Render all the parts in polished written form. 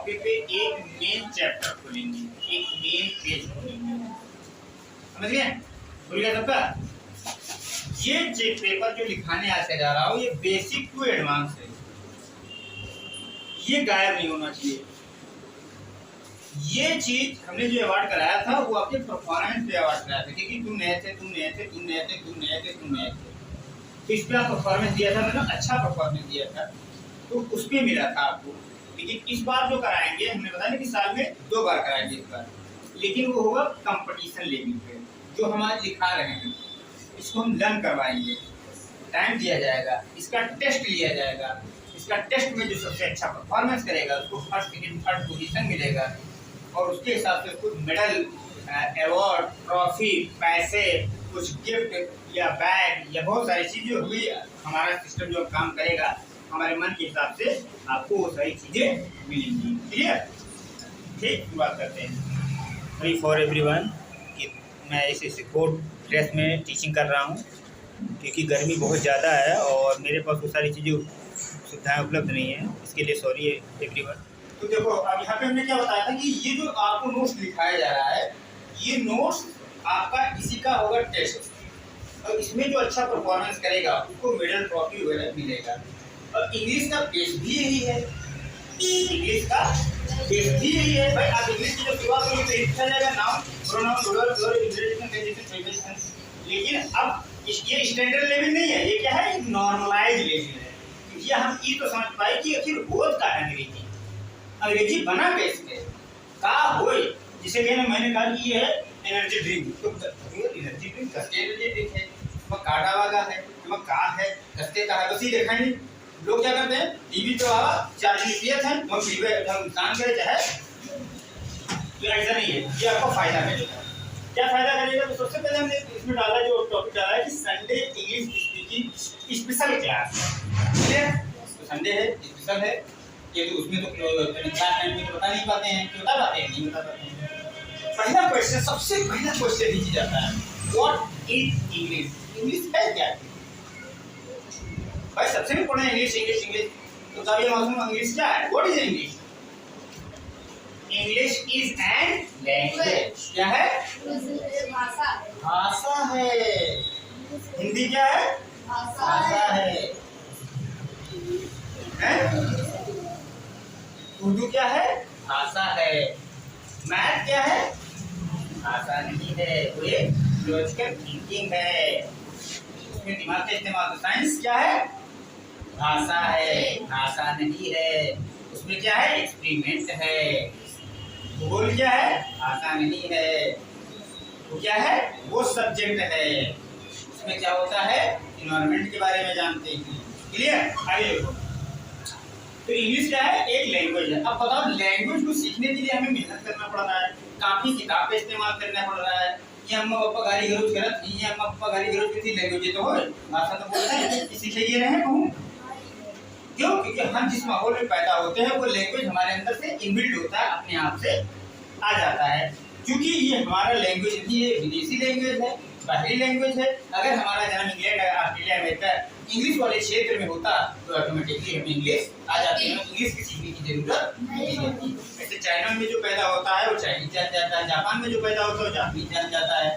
Topic पे एक main chapter खोलेंगे, एक मेन पेज खोलेंगे। समझ गए? भूल गया सबका? ये पेपर जो लिखाने आज जा रहा हूँ ये बेसिक टू एडवांस है, ये गायब नहीं होना चाहिए। ये चीज हमने जो अवार्ड कराया था वो आपके परफॉर्मेंस पे अवार्ड कराया था, क्योंकि तुम नए थे, तुम नए थे, तुम नए थे, तुम नए थे, तुम नए थे, तो इस पर आप परफॉर्मेंस दिया था, मतलब अच्छा परफॉर्मेंस दिया था, तो उस पर मिला था आपको। लेकिन इस बार जो कराएंगे, हमने बताया कि साल में 2 बार कराएंगे इस बार, लेकिन वो होगा कंपटीशन लेवल पे। जो हम आज लिखा रहे हैं इसको हम लर्न करवाएंगे, टाइम दिया जाएगा, इसका टेस्ट लिया जाएगा, इसका टेस्ट में जो सबसे अच्छा परफॉर्मेंस करेगा उसको फर्स्ट, सेकंड, थर्ड पोजीशन मिलेगा, और उसके हिसाब से कुछ मेडल, अवार्ड, ट्रॉफी, पैसे, कुछ गिफ्ट या बैग या बहुत सारी चीजें हुई। हमारा सिस्टम जो काम करेगा हमारे मन के हिसाब से आपको वो सारी चीजें मिलेंगी। क्लियर? ठीक, शुरुआत करते हैं। सॉरी फॉर एवरीवन कि मैं इस कोट ड्रेस में टीचिंग कर रहा हूँ, क्योंकि गर्मी बहुत ज़्यादा है और मेरे पास वो सारी चीज़ें सुविधाएं उपलब्ध नहीं है, इसके लिए सॉरी एवरीवन। तो देखो अब यहाँ पे हमने क्या बताया था कि ये जो आपको नोट्स लिखाया जा रहा है, ये नोट्स आपका इसी का होगा टेस्ट, और इसमें जो अच्छा परफॉर्मेंस करेगा उसको मेडल, ट्रॉफी वगैरह मिलेगा। और इंग्लिश का बेस भी यही है, इंग्लिश का बेस भी यही है भाई। आप इंग्लिश की जो शुरुआत करोगे तो लिखा जाएगा noun, pronoun, plural, interjection, conjunction, preposition. लेकिन अब ये स्टैंडर्ड लेवल नहीं है, ये क्या है, एक नॉर्मलाइज लेवल है। ये हम ये तो समझ पाए कि आखिर होत का है अंग्रेजी, अंग्रेजी बना कैसे का होए। जिसे कहना मैंने कहा कि ये है एनर्जी ड्रिंक, तो एनर्जी ड्रिंक कस्ते एनर्जी ड्रिंक है, काटा वाला है, का है, कस्ते का है, बस ये देखा नहीं। लोग क्या करते हैं, टीवी पे आवा 4 पीएफ है, हम पीवे हम नुकसान करे चाहे, तो ऐसा नहीं है, ये आपको फायदा करेगा। क्या फायदा करेगा? तो सबसे पहले हमने इसमें डाला, जो टॉपिक डाला है कि Sunday English speaking special class. ठीक है, तो संडे है, स्पेशल है, ये तो उसमें तो क्लास टाइम में तो बता नहीं पाते हैं, बता पाते हैं, नहीं बता पाते हैं। पहला क्वेश्चन, सबसे पहला क्वेश्चन नीचे जाता है, व्हाट इज इंग्लिश? इंग्लिश है क्या? भाई सबसे इम्पोर्टेंट इंग्लिश, इंग्लिश, इंग्लिश। तो तब ये मालूम इंग्लिश क्या है? What is English? English is an language. क्या है? भाषा। भाषा है। हिंदी क्या है? भाषा है। उर्दू क्या है? भाषा है। मैथ क्या है? भाषा नहीं है, वो एक लॉजिकल थिंकिंग है, उसमें दिमाग का इस्तेमाल। साइंस क्या है? भाषा है, भाषा नहीं है, उसमें क्या है? एक्सपेरिमेंट है। भूगोल क्या है? भाषा नहीं है, वो क्या है? वो सब्जेक्ट है, उसमें क्या होता है? एनवायरनमेंट के बारे में जानते हैं। क्लियर? आगे देखो, तो इंग्लिश क्या है? एक लैंग्वेज है। अब बताओ, लैंग्वेज को सीखने के लिए हमें मेहनत करना पड़ रहा है, काफी किताब का इस्तेमाल करना पड़ रहा है। ये अम्मा पापा गाली गलौज करत, ये अम्मा पापा गाली गलौज करती, लैंग्वेज तो हो भाषा तो बोलते हैं, इसीलिए रहे कहूँ क्यों? क्योंकि हम जिस माहौल में पैदा होते हैं वो लैंग्वेज हमारे अंदर से इनबिल्ट होता है, अपने आप से आ जाता है। क्योंकि ये हमारा लैंग्वेज भी है, विदेशी लैंग्वेज है, बाहरी लैंग्वेज है। अगर हमारा जन्म इंग्लैंड, ऑस्ट्रेलिया, अमेरिका, इंग्लिश वाले क्षेत्र में होता तो ऑटोमेटिकली हमें इंग्लिश आ जाती है, इंग्लिश की सीखने की जरूरत नहीं होती। जैसे चाइना में जो पैदा होता है वो चाइनीज जान जाता है, जापान में जो पैदा होता है वो जापानीज जान जाता है,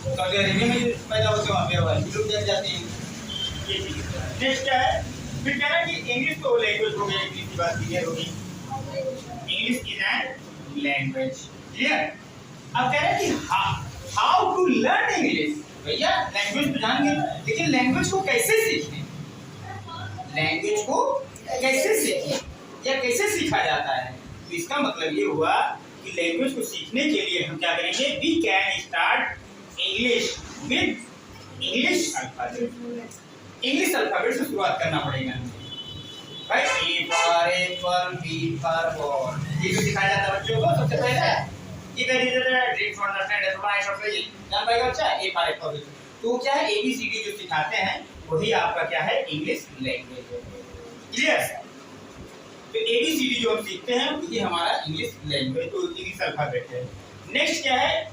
सऊदी अरेबिया में जो पैदा होते हैं वहाँ पे वो लोग जान जाते हैं। ये चीज नेक्स्ट क्या है? फिर कह रहा है कि इंग्लिश तो लैंग्वेज हो गई, इंग्लिश की बात क्लियर होगी, English is an language. Clear? अब कह रहा है कि हाउ टू लर्न इंग्लिश। भैया लैंग्वेज तो जान गए, लेकिन लैंग्वेज को कैसे सीखें? लैंग्वेज को कैसे सीखें या कैसे सीखा जाता है? तो इसका मतलब ये हुआ कि लैंग्वेज को सीखने के लिए हम क्या करेंगे? We can start English with English alphabet. English alphabet से शुरुआत करना पड़ेगा भाई। A for apple, B for ball, ये जो सिखाया जाता है बच्चों को सबसे पहले, ये कह दीजिए drink for the standard for I shot पे जान पाएगा बच्चा। ए फॉर एप्पल, तो क्या है, एबीसीडी जो सिखाते हैं वही आपका क्या है? इंग्लिश लैंग्वेज है। क्लियर? तो एबीसीडी जो हम सीखते हैं वही हमारा इंग्लिश लैंग्वेज, तो इंग्लिश अल्फाबेट है। नेक्स्ट क्या है?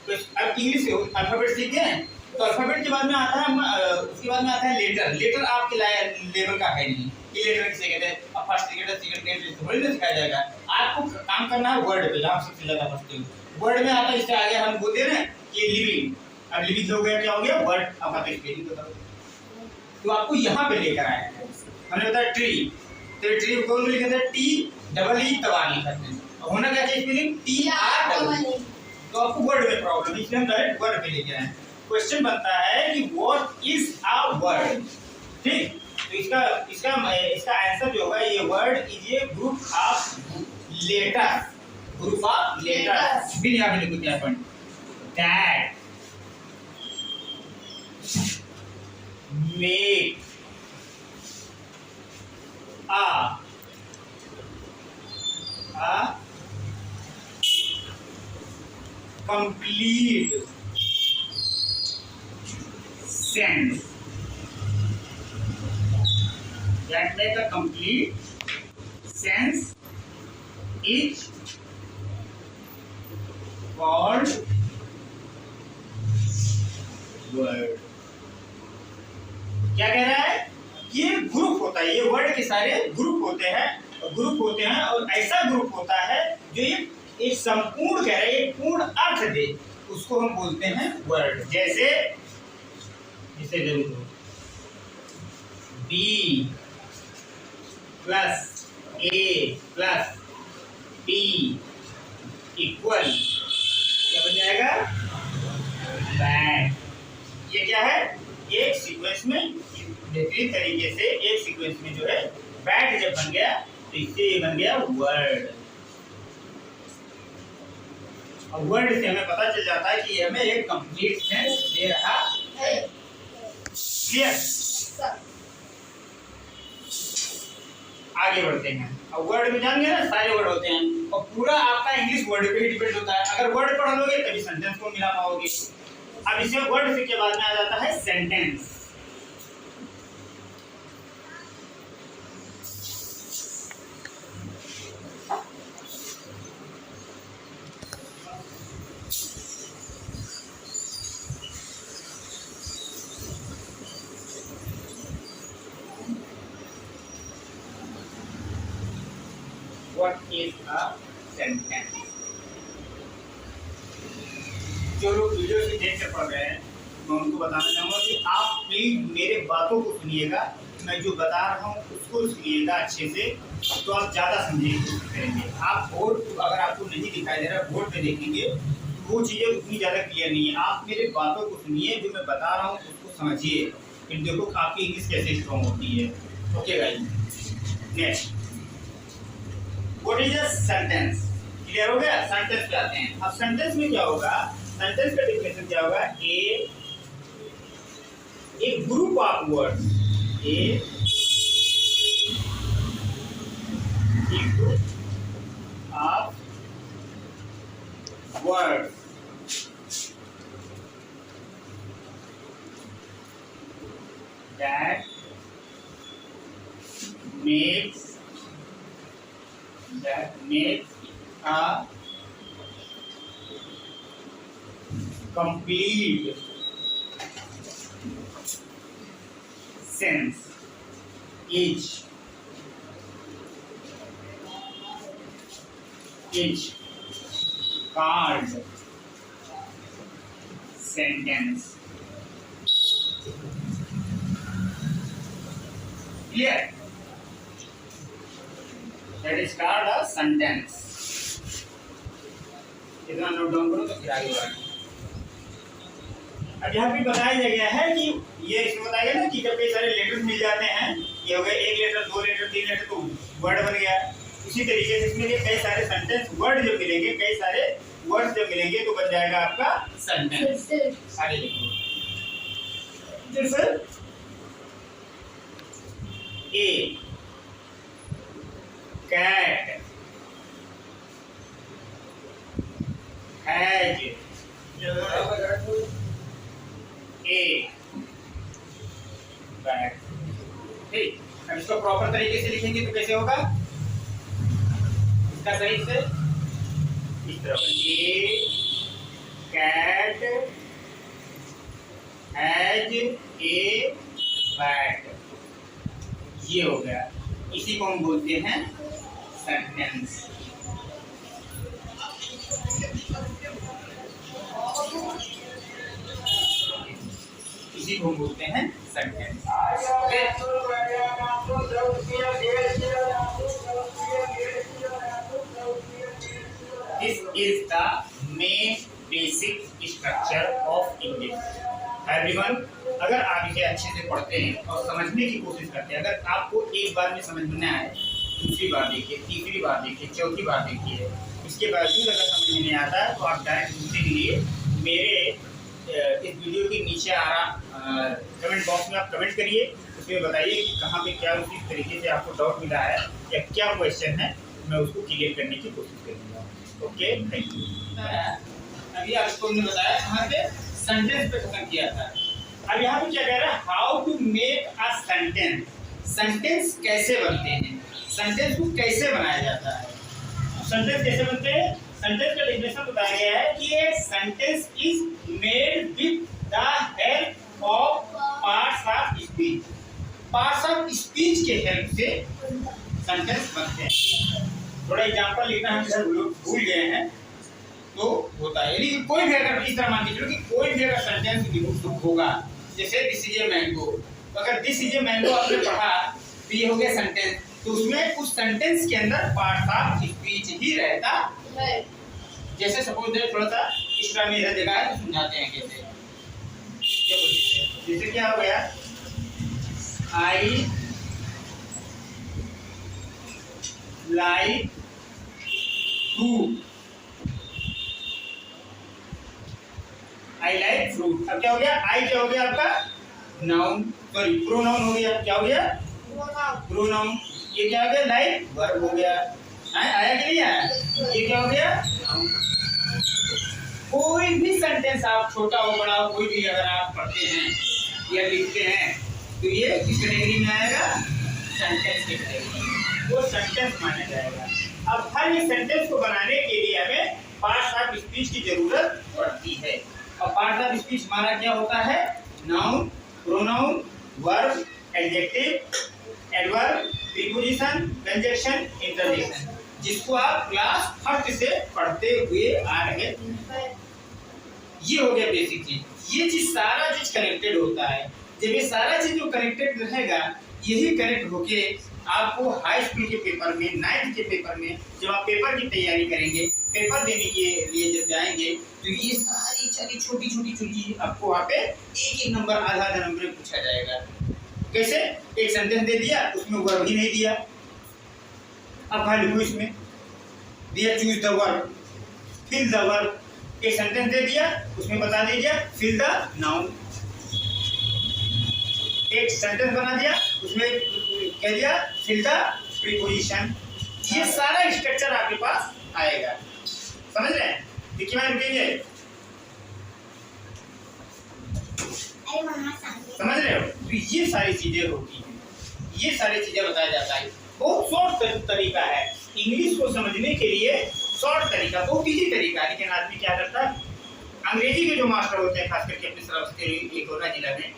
तो अब इंग्लिश अल्फाबेट सीख गए, तो अल्फाबेट के बाद में आता है, उसके बाद में आता है लेटर। लेटर आपके लेवल का है नहीं, ये लेटर किसे कहते हैं? अब फर्स्ट लेटर, सेकंड लेटर थोड़ी ना सिखाया जाएगा। आप आपको काम करना है वर्ड पे, जहाँ सबसे ज्यादा मस्ती हो वर्ड में आता है। इससे आगे हम बोलते हैं ना कि लिविंग, अब लिविंग हो गया, क्या हो गया, वर्ड आपका तो स्पेलिंग बताओ। तो आपको यहाँ पे लेकर आए हैं, हमने बताया ट्री, तो ट्री कौन को लिखा था, टी डबल ई तब आगे करते हैं, होना क्या चाहिए spelling T R double E. तो आपको वर्ड में प्रॉब्लम है, इसलिए हम डायरेक्ट वर्ड पे लेके आए। क्वेश्चन बनता है कि व्हाट इज अ वर्ड, ठीक। तो इसका इसका इसका आंसर जो होगा, ये word is a group of letter, group of letter. फिर यहाँ पे लिखो क्या point, that make a complete sense, that make a complete sense is called word। क्या कह रहा है, ये ग्रुप होता है, ये वर्ड के सारे ग्रुप होते हैं और ऐसा ग्रुप होता है जो ये एक संपूर्ण कह रहे हैं, एक पूर्ण अर्थ दे, उसको हम बोलते हैं वर्ड। जैसे जरूर बी प्लस ए प्लस बी इक्वल क्या बन जाएगा, बैट। ये क्या है, एक सीक्वेंस में बेहतरीन तरीके से एक सीक्वेंस में जो है बैट जब बन गया तो इससे ये बन गया वर्ड। और वर्ड से हमें पता चल जाता है कि ये हमें एक कंप्लीट सेंस दे रहा है। क्लियर, आगे बढ़ते हैं। अब वर्ड में जान गए ना, सारे वर्ड होते हैं और पूरा आपका इंग्लिश वर्ड पे ही डिपेंड होता है। अगर वर्ड पढ़ लोगे तभी सेंटेंस को मिला पाओगे। अब इसे वर्ड से के बाद में आ जाता है sentence. What is a sentence? जो लोग वीडियो से देख कर पढ़ रहे हैं, मैं उनको बताना चाहूँगा कि आप प्लीज मेरे बातों को सुनिएगा, मैं जो बता रहा हूँ उसको सुनिएगा अच्छे से, तो आप ज़्यादा समझेंगे। आप बोर्ड अगर आपको नहीं दिखाई दे रहा, बोर्ड पे देखेंगे तो वो चीज़ें उतनी ज़्यादा क्लियर नहीं है। आप मेरे बातों को सुनिए, जो मैं बता रहा हूँ उसको समझिए, फिर देखो आपकी इंग्लिश कैसे स्ट्रॉन्ग होती है। Okay guys, next what is a sentence. Clear हो गया, सेंटेंस पे आते हैं। अब सेंटेंस में क्या होगा, सेंटेंस का डेफिनेशन क्या होगा, a group of words, a group of words that makes a complete sense is called sentence। Clear? That is called a sentence। इतना नोट डाउन करो तो फिर आगे बढ़ो। अब यहाँ पे बताया गया है कि ये इसमें बताया गया ना कि जब कई सारे लेटर्स मिल जाते हैं, ये हो गए एक लेटर, दो लेटर, तीन लेटर, तो वर्ड बन गया। उसी तरीके से इसमें कई सारे सेंटेंस वर्ड जब मिलेंगे, कई सारे वर्ड्स जब मिलेंगे तो बन जाएगा आपका सेंटेंस। आगे लिखो, जैसे ए कैट हैज ए बैट। ठीक, अब इसको प्रॉपर तरीके से लिखेंगे तो कैसे होगा, इसका सही से इस तरह ए कैट हैज ए बैट, ये हो गया। इसी को हम बोलते हैं सेंटेंस। उसी को बोलते हैं sentence. This is the main basic structure of English. Everyone, अगर आप इसे अच्छे से पढ़ते हैं और समझने की कोशिश करते हैं, अगर आपको एक बार में समझ में ना आए, दूसरी बार देखिए, तीसरी बार देखिए, चौथी बार देखिए, इसके बावजूद अगर समझ में नहीं आता तो आप डायरेक्ट पूछने के लिए मेरे इस वीडियो के नीचे आ रहा कमेंट बॉक्स में आप कमेंट करिए, उसमें बताइए कि कहाँ पे क्या उसी तरीके से आपको डाउट मिला है या क्या क्वेश्चन है, मैं उसको क्लियर करने की कोशिश करूँगा। Okay, thank you. अभी आपको हमने बताया कहाँ पे सेंटेंस पे खत्म किया था। अब यहाँ पे क्या कह रहा है, how to make a sentence. Sentence कैसे बनते हैं, सेंटेंस को कैसे बनाया जाता है, सेंटेंस कैसे बनते हैं। सेंटेंस का डेफिनेशन बताया गया है कि a sentence is made with the help of parts of speech. Parts of speech के हेल्प से सेंटेंस बनते हैं। थोड़ा एग्जांपल लेना हम सब लोग भूल गए हैं तो होता है, यानी कोई भी अगर इस तरह मान के चलो कि कोई भी अगर सेंटेंस होगा, जैसे दिस इज ए मैंगो, तो अगर दिस इज ए मैंगो आपने पढ़ा तो ये हो गया सेंटेंस, तो उसमें उस सेंटेंस के अंदर पार्ट ऑफ स्पीच ही रहता है। जैसे सपोज दैट थोड़ा सा एक्स्ट्रा में इधर जगह है तो समझाते हैं कैसे। जैसे क्या हो गया, I like fruit, I like fruit. अब क्या हो गया, आई क्या हो गया आपका नाउन, सॉरी प्रोनाउन हो गया, क्या हो गया प्रोनाउन। ये क्या हो गया, लाइक वर्ब हो गया, आया कि नहीं आया, ये क्या हो गया नाउन। कोई भी सेंटेंस आप छोटा हो बड़ा हो कोई भी अगर आप पढ़ते हैं या लिखते हैं तो ये किस कैटेगरी में आएगा, सेंटेंस की कैटेगरी में, वो सेंटेंस माना जाएगा। अब हर एक सेंटेंस को बनाने के लिए हमें पार्ट्स ऑफ स्पीच की जरूरत पड़ती है। और पार्ट्स ऑफ स्पीच हमारा क्या होता है, noun, pronoun, verb, adjective, adverb, preposition, conjunction, interjection, जिसको आप क्लास फर्स्ट से पढ़ते हुए आ रहे हैं। ये हो गया बेसिक चीज। ये चीज सारा चीज कनेक्टेड होता है। जब ये सारा चीज जो कनेक्टेड रहेगा, यही कनेक्ट होके आपको हाई स्कूल के पेपर में, 9th के पेपर में, जब आप पेपर की तैयारी करेंगे, पेपर देने के लिए जब जाएंगे, तो ये सारी सारी छोटी छोटी चीज आपको वहाँ पे एक एक नंबर, आधा आधा नंबर में पूछा जाएगा। कैसे, एक सेंटेंस दे दिया, उसमें वर्ब ही नहीं दिया, अब कहाँ लिखो, इसमें दिया choose the verb, fill the verb. एक सेंटेंस दे दिया, उसमें बता दीजिए फिल द नाउन। एक सेंटेंस बना दिया, उसमें कह दिया फिल द प्रीपोजिशन। ये सारा स्ट्रक्चर आपके पास आएगा, समझ रहे हैं। देखिए मैं रुकेंगे, समझ रहे हो, तो ये सारी चीजें होती हैं, ये सारी चीजें बताया जाता है। बहुत शॉर्ट तरीका है इंग्लिश को समझने के लिए, शॉर्ट तरीका, बहुत इजी तरीका है। लेकिन आदमी क्या करता है, अंग्रेजी के जो मास्टर होते हैं, खास करके अपने तरफ के एक कोरोना जिला में,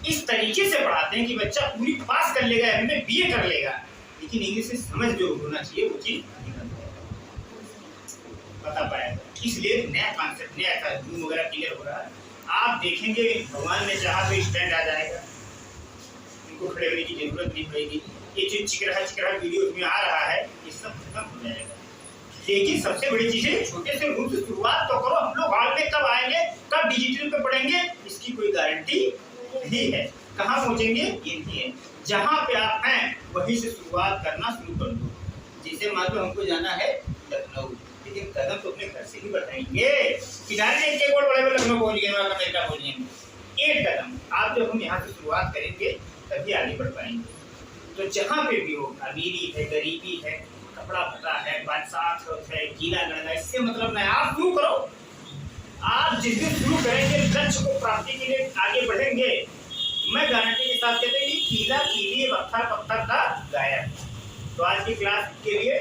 इस तरीके से पढ़ाते हैं कि बच्चा पूरी पास कर लेगा, एमए बीए कर लेगा, लेकिन इंग्लिश में समझ जो होना चाहिए वो चीज बता पाएगा। इसलिए नया कॉन्सेप्ट, नया रूम वगैरह क्लियर हो रहा है। आप देखेंगे भगवान ने चाहा तो स्टैंड आ जाएगा, इनको खड़े होने की जरूरत नहीं पड़ेगी। ये जो चिकरा वीडियो में आ रहा है, ये सब खत्म हो जाएगा। लेकिन सबसे बड़ी चीज है, छोटे से रूम से शुरुआत तो करो। हम लोग हॉल में कब आएंगे, कब डिजिटल पे पढ़ेंगे, इसकी कोई गारंटी नहीं है। कहाँ पहुंचेंगे, ये नहीं है। जहाँ पे आप हैं वहीं से शुरुआत करना शुरू कर दो। जिसे मान लो हमको जाना है लखनऊ, लेकिन कदम तो अपने घर से ही बढ़ाएंगे। किनारे एक और बड़े लखनऊ पहुंच गए, अमेरिका पहुंच गए। एक कदम आप जब हम यहाँ से शुरुआत करेंगे तभी आगे बढ़ पाएंगे। तो जहाँ पे भी हो, अमीरी है, गरीबी है, कपड़ा फटा है, बादशाह है, गीला गड़ा, इससे मतलब नहीं। आप शुरू करो, आप जिस दिन शुरू करेंगे, लक्ष्य को प्राप्ति के लिए आगे बढ़ेंगे, मैं गारंटी के साथ कहते हैं कि कीला कीली वक्ता पत्थर का गायब। तो आज की क्लास के लिए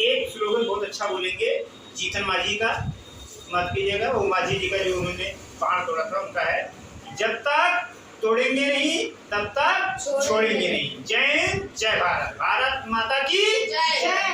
एक स्लोगन बहुत अच्छा बोलेंगे, जीतन माझी का, मत कीजिएगा, वो माझी जी का जो उन्होंने पहाड़ तोड़ा था उनका है, जब तक तोड़ेंगे नहीं तब तक छोड़ेंगे नहीं। जय हिंद, जय भारत, भारत माता की जय।